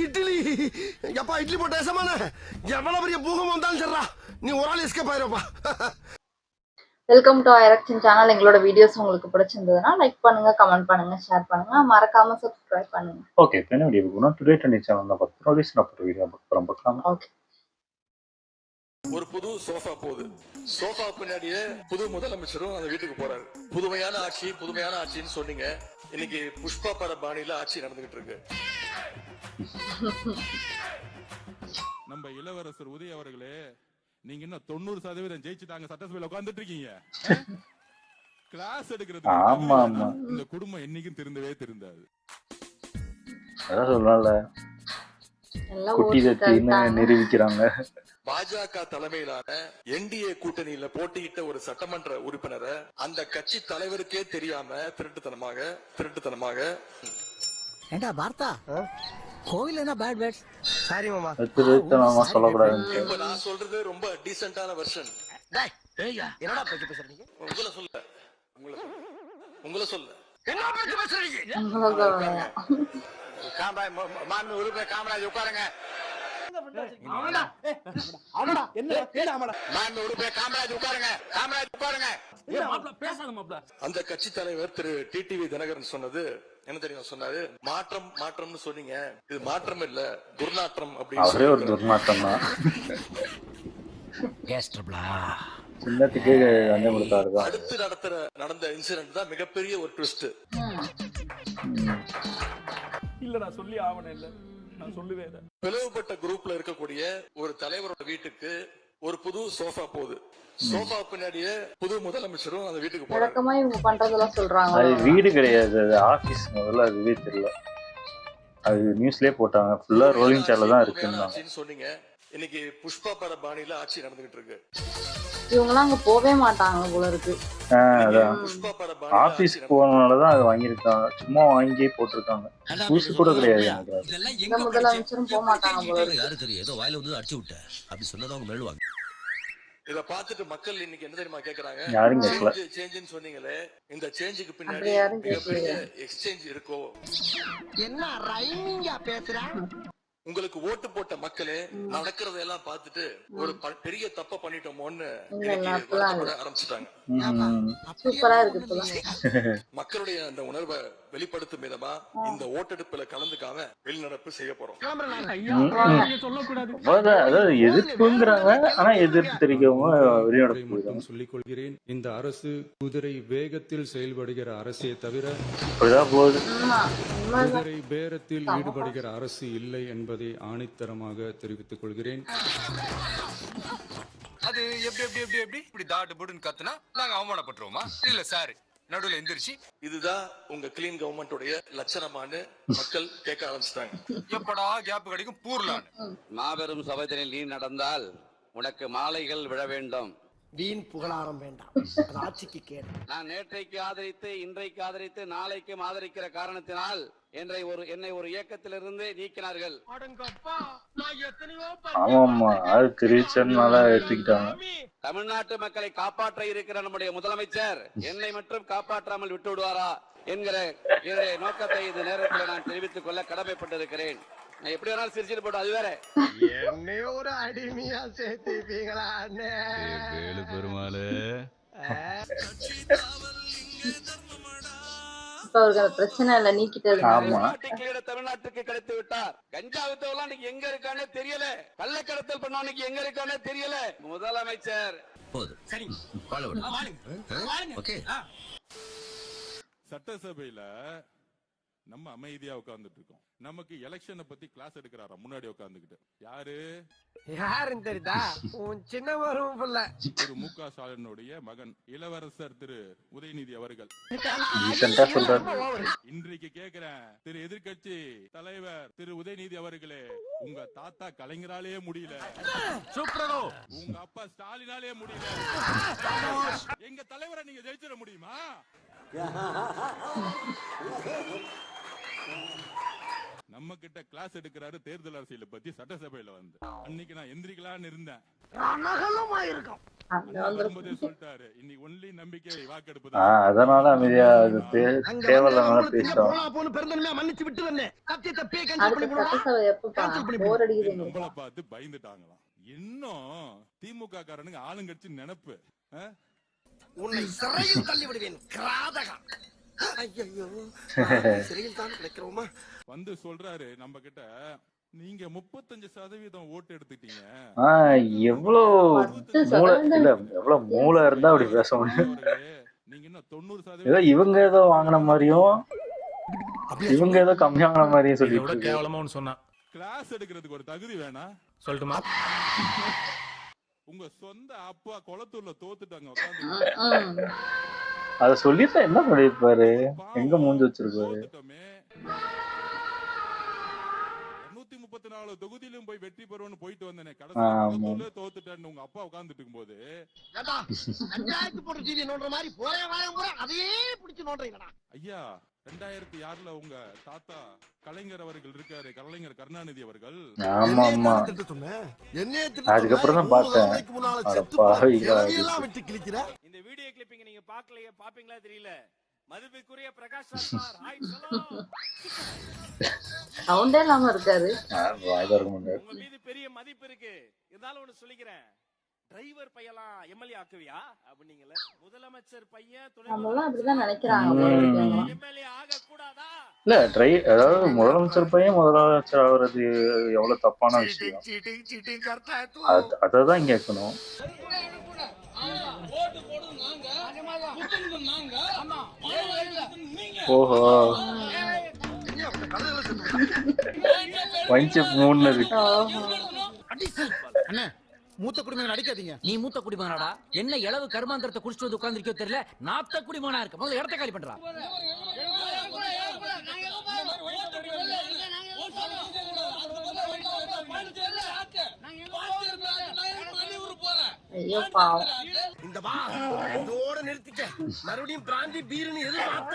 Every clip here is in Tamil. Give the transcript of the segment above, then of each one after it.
இட்லி எப்பா இட்லி போட்ட சமான எவ்வளவு பெரிய பூகம் வந்தாலும் சரிடா நீ ஒரு ஆள் எஸ்கேப் ஆயிருப்பா. வெல்கம் டு ஐரக்ஷன் சேனல். எங்களோட வீடியோஸ் உங்களுக்கு பிடிச்சிருந்ததுன்னா லைக் பண்ணுங்க, கமெண்ட் பண்ணுங்க, ஷேர் பண்ணுங்க, மறக்காம சப்ஸ்கிரைப் பண்ணுங்க. ஓகே, இப்போ என்ன வீடியோ போகணும்? டுடே ட்ரெண்டிங் சேனல்ல பார்க்குறோம். ரீசனாக வீடியோ பார்க்கலாம். ஓகே. ஒரு புது சோஃபா போகுது. சோஃபா பின்னாடியே புது முதலமைச்சரும் அந்த வீட்டுக்கு போறாரு. புதுமையான ஆட்சின்னு சொன்னீங்க. இன்னைக்கு புஷ்பா பட பாணியில ஆட்சி நடந்துகிட்டு இருக்கு. நம்ம இளவரசர் உதய் அவர்களே, நீங்க இன்னும் 90% ஜெயிச்சுட்டாங்க, சட்டசபையில உட்கார்ந்துட்டு இருக்கீங்க. கிளாஸ் எடுக்கிறது இந்த குடும்பம் என்னைக்கும் திருந்தாது. அதான் சொல்லல, குட்டி தத்தின்னு நிரூபிக்கிறாங்க. பாஜக தலைமையிலான என்டிஏ கூட்டணியில போட்டியிட்ட ஒரு சட்டமன்ற உறுப்பினரை அந்த கட்சி தலைவருக்கே தெரியாம திருட்டுத்தனமாக ஏண்டா பார்த்தா கோவில் என்ன பேட் வேர்ட்ஸ் சாரி மாமா திருட்டுத்தனமா சொல்லக்கூடாது. இப்ப நான் சொல்றது ரொம்ப டீசென்ட்டான வெர்ஷன். என்னடா பேச்சு பேசுறீங்க? உங்களை சொல்ல என்ன பேச்சு பேசுறீங்க? காமராஜ் உட்காருங்க. அந்த கட்சி தலைவர் திரு டிடிவி தினகரன் சொன்னது என்ன தெரியும்? சொன்னாரு, மாற்றம்னு சொன்னீங்க, இது மாற்றம் இல்ல துர்நாற்றம் அப்படின்னு. ஒரு துர்நாற்றம் தான். அடுத்து நடந்த இன்சிடென்ட் தான் மிகப்பெரிய ஒரு ட்விஸ்ட். இல்ல நான் சொல்லி ஆவணம் இல்ல, நான் சொல்லுவேன். பிளவுபட்ட குரூப்ல இருக்கக்கூடிய ஒரு தலைவரோட வீட்டுக்கு ஒரு புது சோஃபா போகுது. சோஃபா பின்னாடியே புது முதலமைச்சரும் அந்த வீட்டுக்கு போறாங்க. இவங்க பண்றதெல்லாம் சொல்றாங்க. அது வீடு கிடையாது, அது ஆபீஸ். முதல்ல அதுவே தெரியல, அது நியூஸ்லயே போட்டாங்க. ஃபுல்லா ரோலிங் சேனல்ல தான் இருக்குன்னு சொன்னீங்க. இன்னைக்கு புஷ்பா பட பாணியில ஆட்சி நடந்துகிட்டு இருக்கு. இவங்கலாம் அங்க போவே மாட்டாங்க போல இருக்கு. ஆபீஸ் போனனாலதான் அது வாங்கியிருக்காங்க. சும்மா வாங்கி போட்டிருக்காங்க, பூசு கூட கிடையாது. இந்த முதலமைச்சரும் போக மாட்டாங்க போல இருக்கு. யாரு தெரியும், ஏதோ வாயில வந்து அடிச்சு விட்ட அப்படி சொன்னது அவங்க மேலுவாங்க. இத பாத்துட்டு மக்கள் இன்னைக்கு என்ன தெரியுமா கேக்குறாங்க? யாரும் கேட்கல. சேஞ்சுன்னு சொன்னீங்களே, இந்த சேஞ்சுக்கு பின்னாடி மிகப்பெரிய எக்ஸ்சேஞ்ச் இருக்கோ? என்ன ரைமிங்கா பேசுற? உங்களுக்கு ஓட்டு போட்ட மக்களே நடக்கிறதெல்லாம் பார்த்துட்டு ஒரு பெரிய தப்ப பண்ணிட்டோமோன்னு ஆரம்பிச்சுட்டாங்க. சூப்பரா இருக்கு. மக்களுடைய அந்த உணர்வை வெளிப்படுத்தும் விதமா இந்த ஓட்டெடுப்புல கலந்துக்காம வெளிநடப்பு செய்ய போறோம். அதாவது எதிர்ப்புங்கிறாங்க, ஆனா எதிர்ப்பு தெரிவிக்கவும் வெளிநடப்பு சொல்லிக் கொள்கிறேன். இந்த அரசு குதிரை வேகத்தில் செயல்படுகிற அரசே தவிர குதிரை பேரத்தில் ஈடுபடுகிற அரசு இல்லை என்பதை ஆணித்தரமாக தெரிவித்துக் கொள்கிறேன். அது எப்படி தாட்டு போடுன்னு கத்துனா நாங்க அவமானப்பட்டுருவோமா? இல்ல சார், நடுவுல எந்திரிச்சு இதுதான் உங்க கிளீன் கவர்மெண்டோடைய லட்சணமானு மக்கள் கேட்க ஆரம்பிச்சிட்டாங்க. எப்படா கேப் கிடைக்கும் பூர்லான்னு. மாபெரும் சபைதனில் நீ நடந்தால் உனக்கு மாலைகள் விழ வேண்டும். வீண் புகழாரம் வேண்டாம், ஆட்சிக்கு கேடு. நான் நேற்றைக்கு ஆதரித்து இன்றைக்கு ஆதரித்து நாளைக்கும் ஆதரிக்கிற காரணத்தினால் என்னை ஒரு இயக்கத்திலிருந்து நீக்கினார்கள். ஆமாமா, அது தெரிவிச்சதுனால எடுத்துக்கிட்டாங்க. தமிழ்நாட்டு மக்களை காப்பாற்ற இருக்கிற நம்முடைய முதலமைச்சர் என்னை மட்டும் காப்பாற்றாமல் விட்டு விடுவாரா என்கிற நோக்கத்தை இந்த நேரத்தில் நான் தெரிவித்துக் கொள்ள கடமைப்பட்டிருக்கிறேன். நான் எப்படி வேணாலும் சிரிச்சிட்டு போட்டோம், அது வேற. என்னையோ ஒரு அடிமையா சேர்த்துப்பீங்களா பெருமாளு? பிரச்சனை இல்ல, நீக்கிட்டது. தமிழ்நாட்டுக்கு கிடைத்து விட்டார். கஞ்சா வித்தவெல்லாம் எங்க இருக்கானே தெரியல, கள்ளக்கடத்தல் பண்ணவனுக்கு எங்க இருக்கானே தெரியல. முதலமைச்சர் சட்டசபையில நம்ம அமைதியா உட்கார்ந்துட்டு இருக்கோம். நமக்கு எலெக்ஷனை பத்தி கிளாஸ் எடுக்கிறாரா முன்னாடி உட்கார்ந்துகிட்டு? யாருன்னு தெரியுதா? உன் சின்ன மருமக புள்ள திரு மு.க. ஸ்டாலினுடைய மகன் இளவரசர் திரு உதயநிதி அவர்கள் இன்றைக்கு கேக்குறேன், திரு எதிர்கட்சி தலைவர் திரு உதயநிதி அவர்களே, உங்க தாத்தா கலைஞராலே முடியல, உங்க அப்பா ஸ்டாலினாலே முடியல, எங்க தலைவரை நீங்க ஜெயிச்சிட முடியுமா? நம்ம கிட்ட கிளாஸ் எடுக்கிறாரு தேர்தல் அரசியலை பத்தி சட்டசபையில வந்து. அன்னைக்கு நான் எந்திரிக்கலான்னு இருந்தேன். வரும்போதே சொல்லிட்டாரு, இன்னைக்கு ஒன்லி நம்பிக்கை வாக்கெடுப்பு தான். அதனால அமைதியா தேவையில்லாம பேசுறோம். மன்னிச்சு விட்டு வந்தேன். அடுத்த சட்டசபை எப்பப்பா போர் அடிக்குது நம்மள பார்த்து பயந்துட்டாங்களாம். இன்னும் திமுக காரனுக்கு ஆளுங்கட்சி நினைப்பு. உன்னை சிறையில் தள்ளி விடுவேன் கிராதகா. ஐயோ சிறையில் தான் கிடைக்கிறோமா. வந்து சொல்றாரு நம்ம கிட்ட, நீங்க 35% ஓட்டு எடுத்துட்டீங்க. எவ்வளவு மூளை இருந்தா அப்படி பேச முடியும். நீங்க இன்னும் 90% இவங்க ஏதோ வாங்கின மாதிரியும் இவங்க ஏதோ கம்மியான மாதிரியும் சொல்லிட்டு கேவலமா சொன்னா கிளாஸ் எடுக்கிறதுக்கு ஒரு தகுதி வேணா சொல்லட்டுமா? உங்க சொந்த அப்பா குளத்தூர்ல தோத்துட்டாங்க உட்காந்து. அத சொல்லிட்டா என்ன பண்ணிருப்பாரு, எங்க மூஞ்சி வச்சிருப்பாரு. 234 தொகுதியிலும் போய் வெற்றி பெறுவோம்னு போயிட்டு வந்தேனே, கடைசியில தோத்துட்டேன்னு உங்க அப்பா உட்கார்ந்துட்டு இருக்கும்போது ஐயா 2006ல உங்க தாத்தா கலைஞர் அவர்கள் இருக்காரு, கலைஞர் கருணாநிதி அவர்கள். ஆமா ஆமா, அதுக்கப்புறம் தான் பார்த்தேன். இந்த வீடியோ கிளிப்பிங் நீங்க பாப்பீங்களா தெரியல. மதிப்புக்குரிய பிரகாஷ் சவுண்டே இல்லாம இருக்காரு. உங்க மீது பெரிய மதிப்பு இருக்கு. இருந்தாலும் ஒண்ணு சொல்லிக்கிறேன், டிரைவர் பையலாம் எம்எல்ஏ ஆக்குவியா அப்படிங்கல. முதலமைச்சர் பையன் நம்மளாம் அப்படிதான் நினைக்கிறாங்க. எம்எல்ஏ ஆக கூடாதா? இல்ல அதாவது முதலமைச்சர் பையன் முதலமைச்சர் ஆகுறது எவ்வளவு தப்பான விஷயம். அததான் இங்க இருக்கணும். ஓஹோ, மூணு இருக்கு. மூத்த குடிமகன் அடிக்காதீங்க. நீ மூத்த குடிமகனாடா? என்ன இளவு கர்மாந்திரத்தை குடிச்சிட்டு வந்து உட்கார்ந்திருக்கோ தெரியல. நாத்த குடிமகனா இருக்க. முதல்ல இடத்த காலி பண்றா. ஐயோ பாவம். இந்த வா இதோட நிறுத்திக்க. மறுபடியும் பிராந்தி பீர்னு எதிர்பார்த்த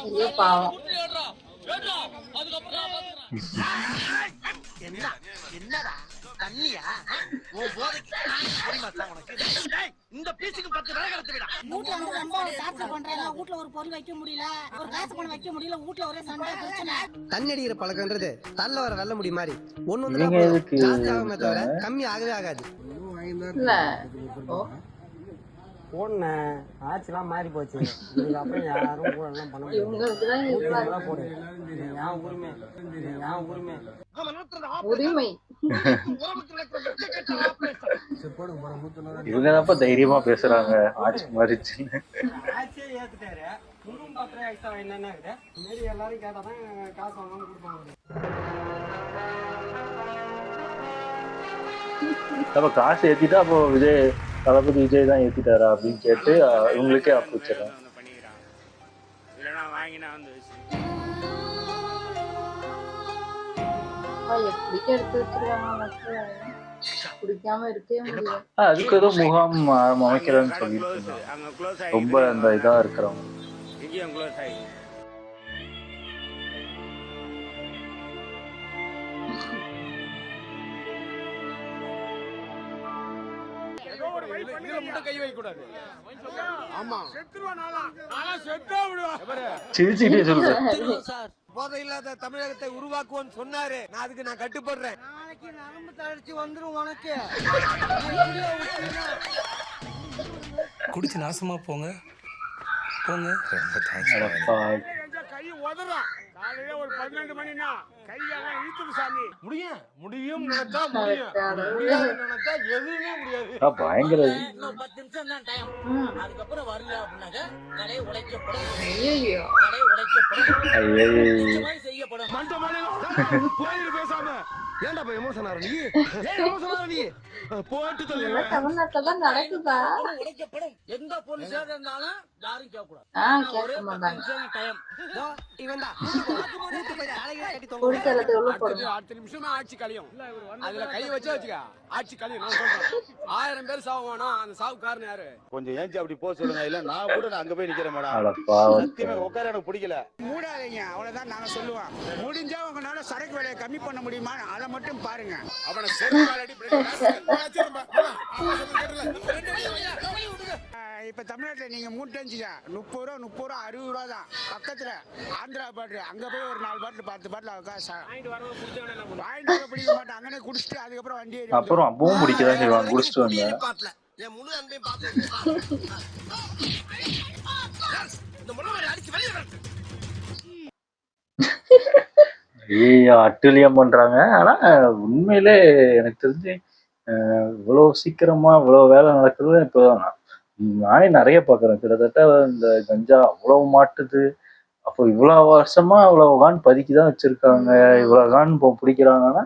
ஐயோ பாவம். என்னடா தண்ணியா இந்த பீச்சுக்கு 10 வேலை கடத்து விடா. வீட்டுல வந்து ரொம்ப டார்ச்சர் பண்றாங்க. வீட்டுல ஒரு பொருள் வைக்க முடியல, ஒரு காசு பணம் வைக்க முடியல. வீட்டுல ஒரே சண்டை பிரச்சனை. தண்ணி அடிக்கிற பழக்கம்ன்றது தள்ள வர வெள்ள முடி மாதிரி ஒண்ணு தவிர கம்மி ஆகவே ஆகாது. இல்ல போன ஆட்சிலாம் மாறி போச்சு. இதுக்கப்புறம் யாரும் கூட எல்லாம் பண்ண இவங்களுக்குதான் போடு. உரிமை. இவங்கதான்ப்பா தைரியமா பேசுறாங்க ஆட்சி மாறிச்சுன்னு. ஆட்சியே ஏத்துட்டாரு. இன்னும் 10 ரூபாய் எக்ஸ்ட்ரா என்னன்னா மாரி எல்லாரும் கேட்டாதான் காசு வாங்காம கொடுப்பாங்க. அப்ப காசு ஏத்திட்டா அப்போ தளபதி விஜய் தான் ஏத்திட்டாரா அப்படின்னு கேட்டு இவங்களுக்கே ஆப்பிச்சிடறேன். எப்படி எடுத்து வச்சிருக்காங்க. குடிக்காம இருக்கவே முடியல. அதுக்கு ஏதோ முகாம் அமைக்கிறேன்னு சொல்லிட்டு இருந்தாங்க. ரொம்ப அந்த இதா இருக்கிறவங்க. சிரிச்சுக்கிட்டே சொல்றேன். போதை இல்லாத தமிழகத்தை உருவாக்குவோன்னு சொன்னாரு. நான் அதுக்கு கட்டுப்படுறேன். நாளைக்கு நரம்பு தளர்ச்சி வந்துரும் உனக்கு. குடிச்சு நாசமா போங்க போங்க. கை உதறா. காலையில ஒரு 12 மணினா கையெல்லாம் இழுத்துரு சாமி. முடியும் நினைச்சா முடியும், முடியாது நினைச்சா எதுவுமே முடியாது. பயங்கர. இன்னும் 10 நிமிஷம் தான் டைம். அதுக்கப்புறம் வரல அப்படின்னாக்க கடை உடைக்கப்படும். ஐயோ கடை உடைக்கப்படும். செய்யப்படும். கோயில் பேசாம ஏன்டா போய் எமோஷன் ஆற நீ? நீ போட்டு தமிழ்நாட்டுல தான் நடக்குதா? உடைக்கப்படும். எந்த போலீஸ் இருந்தாலும் யாரும் கேட்க கூடாது. கேட்க மாட்டாங்க. இவன் தான் குடிச்சலத்தை உள்ள போடுங்க. 10 நிமிஷமா ஆட்சி கழியும். அதுல கை வச்சா வச்சுக்க ஆட்சி கழியும். நான் சொல்றேன் 1000 பேர் சாவு வேணும். அந்த சாவு காரணம் யாரு? கொஞ்சம் ஏஞ்சி அப்படி போக சொல்லுங்க. இல்ல நான் கூட நான் அங்க போய் நிக்கிறேன் மேடம். அட பாவம். சத்தியமா உட்கார எனக்கு பிடிக்கல. மூடாதீங்க, அவ்வளவுதான் நாங்க சொல்லுவோம். முடிஞ்சா உங்களால சரக்கு விலையை கம்மி பண்ண முடியுமா அதை மட்டும் பாருங்க. அவனை இப்ப தமிழ்நாட்டுல நீங்க மூட்டஞ்சுங்க 30 ரூபா 60 ரூபா தான். பக்கத்துல ஆந்திரா பாட்டில் அங்க போய் ஒரு 4 பாட்டில் 10 பாட்டில் வாங்கிட்டு வர பிடிக்க மாட்டேன். அங்கனே குடிச்சிட்டு அதுக்கப்புறம் வண்டி ஏறி அப்புறம் அப்பவும் குடிக்கதான் செய்வாங்க. குடிச்சிட்டு வந்தேன். என் முழு அன்பையும் பார்த்து ஐயோ அட்டுழியம் பண்றாங்க. ஆனா உண்மையிலே எனக்கு தெரிஞ்சு இவ்வளவு சீக்கிரமா இவ்வளவு வேலை நடக்குது இப்போதான் நானே நிறைய பாக்குறேன். கிட்டத்தட்ட இந்த கஞ்சா அவ்வளவு மாட்டுது. அப்போ இவ்வளவு வருஷமா இவ்வளவு கான் பதுக்கிதான் வச்சிருக்காங்க. இவ்வளவு கான் இப்போ பிடிக்கிறாங்கன்னா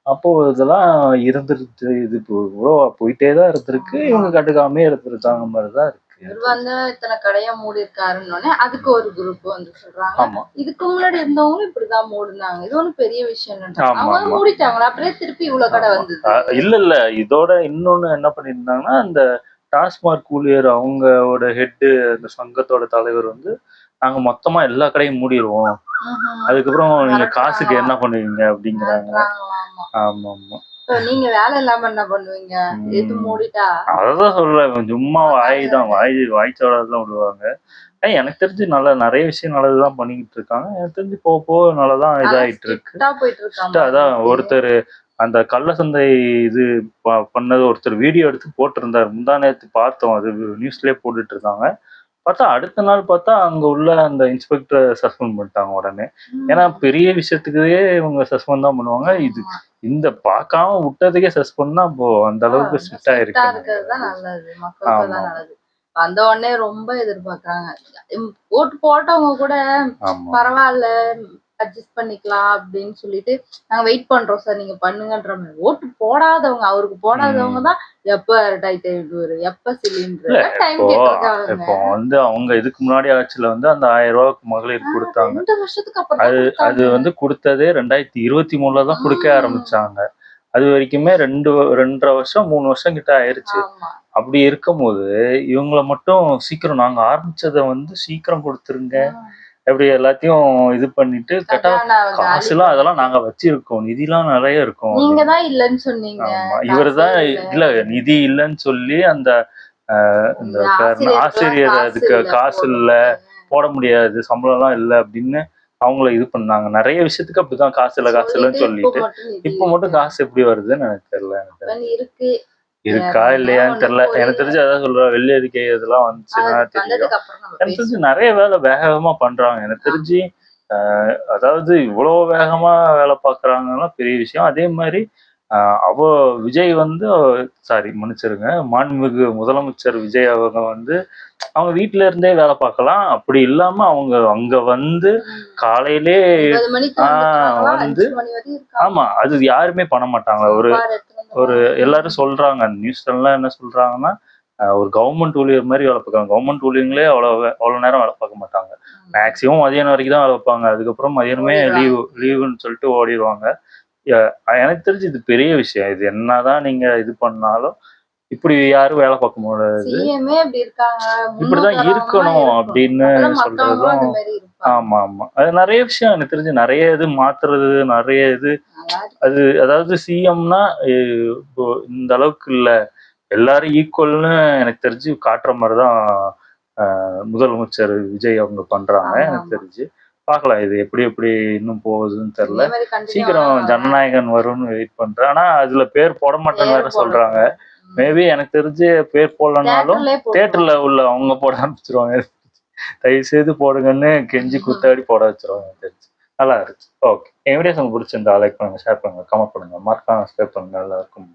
அப்போ இதெல்லாம் இருந்துருக்கு. இது இப்போ இவ்வளோ போயிட்டேதான் இருந்திருக்கு. இவங்க கட்டுக்காமே இருந்திருக்காங்க மாதிரிதான் இருக்கு. இவர் வந்து இத்தனை கடையா மூடி இருக்காருன்னு அதுக்கு ஒரு குரூப் வந்து சொல்றாங்க. ஆமா இதுக்கு முன்னாடி இருந்தவங்களும் இப்படிதான் மூடினாங்க. இது ஒண்ணு பெரிய விஷயம். ஆமா அவங்க ஆமா. மூடிட்டாங்களா அப்படியே திருப்பி இவ்வளவு கடை வந்தது? இல்ல இதோட இன்னொன்னு என்ன பண்ணிருந்தாங்கன்னா இந்த டாஸ்மாக் ஊழியர் அவங்களோட ஹெட்டு அந்த சங்கத்தோட தலைவர் வந்து நாங்க மொத்தமா எல்லா கடையும் மூடிடுவோம், அதுக்கப்புறம் நீங்க காசுக்கு என்ன பண்ணுவீங்க அப்படிங்கிறாங்க. ஆமா ஆமா. நீங்க வேலை இல்லாம என்ன பண்ணுவீங்க? எது மூடிட்டா? அததான் சொல்றேன். சும்மா வாய்ச்சோடதான் விடுவாங்க. எனக்கு தெரிஞ்சு நிறைய விஷயம் நல்லதுதான் பண்ணிக்கிட்டு இருக்காங்க. எனக்கு தெரிஞ்சு போக நல்லதான் இதாயிட்டு இருக்கு. அதான் ஒருத்தர் அந்த கள்ள சந்தை இது பண்ணது ஒருத்தர் வீடியோ எடுத்து போட்டிருந்தாரு. முந்தா நேத்து பார்த்தோம். அது நியூஸ்லயே போட்டுட்டு இருந்தாங்க. பார்த்தா அடுத்த நாள் பார்த்தா அங்க உள்ள அந்த இன்ஸ்பெக்டரை சஸ்பெண்ட் பண்ணிட்டாங்க உடனே. ஏன்னா பெரிய விஷயத்துக்கே இவங்க சஸ்பெண்ட் தான் பண்ணுவாங்க. இது இந்த பார்க்காம விட்டதுக்கே சஸ்பெண்ட்னா இப்போ அந்த அளவுக்கு ஸ்ட்ரிக்டா இருக்கு. அந்த உடனே ரொம்ப எதிர்பார்க்கறாங்க. ஓட்டு போட்டவங்க கூட பரவாயில்ல அட்ஜஸ்ட் பண்ணிக்கலாம் அப்படின்னு சொல்லிட்டு நாங்க வெயிட் பண்றோம் சார் நீங்க பண்ணுங்கன்ற மாதிரி. ஓட்டு போடாதவங்க அவருக்கு போடாதவங்க தான் எப்ப டைட் ஆயிடுவாரு எப்ப சிலிண்டர் டைம் கேட்டிருக்காங்க. இப்போ வந்து அவங்க இதுக்கு முன்னாடி ஆட்சியில வந்து அந்த 1000 ரூபாய்க்கு மகளிர் கொடுத்தாங்க. 2 வருஷத்துக்கு அப்புறம் அது வந்து கொடுத்ததே 2023 தான் கொடுக்க ஆரம்பிச்சாங்க. அது வரைக்குமே 2.5 வருஷம் 3 வருஷம் கிட்ட ஆயிருச்சு. அப்படி இருக்கும் போது இவங்களை மட்டும் சீக்கிரம் நாங்க ஆரம்பிச்சதை வந்து சீக்கிரம் கொடுத்துருங்க எப்படி எல்லாத்தையும் இது பண்ணிட்டு கேட்டா காசுலாம் அதெல்லாம் நாங்க வச்சிருக்கோம், நிதிலாம் நிறைய இருக்கும். நீங்கதான் இல்லன்னு சொன்னீங்க. இவருதான் இல்ல நிதி இல்லைன்னு சொல்லி அந்த ஆசிரியர் அதுக்கு காசு இல்ல போட முடியாது சம்பளம் எல்லாம் இல்லை அப்படின்னு அவங்கள இது பண்ணாங்க. நிறைய விஷயத்துக்கு அப்படிதான் காசு இல்லைன்னு சொல்லிட்டு இப்ப மட்டும் காசு எப்படி வருதுன்னு எனக்கு தெரியல. இருக்கா இல்லையான்னு தெரியல. எனக்கு தெரிஞ்சு அதான் சொல்றேன். வெள்ளி அறிக்கை இதெல்லாம் வந்துச்சுன்னா தெரியும். எனக்கு தெரிஞ்சு நிறைய வேலை வேகமா பண்றாங்க. எனக்கு தெரிஞ்சு அதாவது இவ்வளவு வேகமா வேலை பாக்குறாங்கன்னா பெரிய விஷயம். அதே மாதிரி விஜய் வந்து மன்னிச்சிருங்க, மாண்புமிகு முதலமைச்சர் விஜய் அவங்க வந்து அவங்க வீட்டுல இருந்தே வேலை பார்க்கலாம். அப்படி இல்லாம அவங்க அங்க வந்து காலையிலே வந்து ஆமா அது யாருமே பண்ண மாட்டாங்க. ஒரு எல்லாரும் சொல்றாங்க நியூஸ்லாம் என்ன சொல்றாங்கன்னா ஒரு கவர்மெண்ட் ஊழியர் மாதிரி வேலை பார்க்கறாங்க. கவர்மெண்ட் ஊழியர்களே அவ்வளவு நேரம் வேலை பார்க்க மாட்டாங்க. மேக்சிமம் மதியானம் வரைக்கும் தான் வேலை பார்ப்பாங்க. அதுக்கப்புறம் மதியானமே லீவுன்னு சொல்லிட்டு ஓடிடுவாங்க. எனக்கு தெரிஞ்சு இது பெரிய விஷயம். இது என்னதான் நீங்க இது பண்ணாலும் இப்படி யாரும் வேலை பார்க்க முடியாது. இப்படிதான் இருக்கணும் அப்படின்னு சொல்றதும் ஆமா ஆமா. அது நிறைய விஷயம் எனக்கு தெரிஞ்சு நிறைய இது மாத்துறது நிறைய இது. அது அதாவது சிஎம்னா இந்த அளவுக்கு இல்ல எல்லாரும் ஈக்குவல்னு எனக்கு தெரிஞ்சு காட்டுற மாதிரிதான் முதலமைச்சர் விஜய் அவங்க பண்றாங்க. எனக்கு தெரிஞ்சு பார்க்கலாம் இது எப்படி இன்னும் போகுதுன்னு தெரியல. சீக்கிரம் ஜனநாயகன் வரும்னு வெயிட் பண்றேன். ஆனா அதுல பேர் போட மாட்டேன்னு வேற சொல்றாங்க. மேபி எனக்கு தெரிஞ்சு பேர் போடலனாலும் தியேட்டர்ல உள்ள அவங்க போட ஆரம்பிச்சிருவாங்க. தயவு செய்து போடுங்கன்னு கெஞ்சி குத்தாடி போட வச்சிருவாங்க. தெரிஞ்சு நல்லா இருக்கு. ஓகே, என் வீடியோஸ் உங்களுக்கு பிடிச்சிருந்தா லைக் பண்ணுங்க, ஷேர் பண்ணுங்க, கமெண்ட் பண்ணுங்க, மறக்காம சப்ஸ்கிரைப் பண்ணுங்க. எல்லாருக்கும்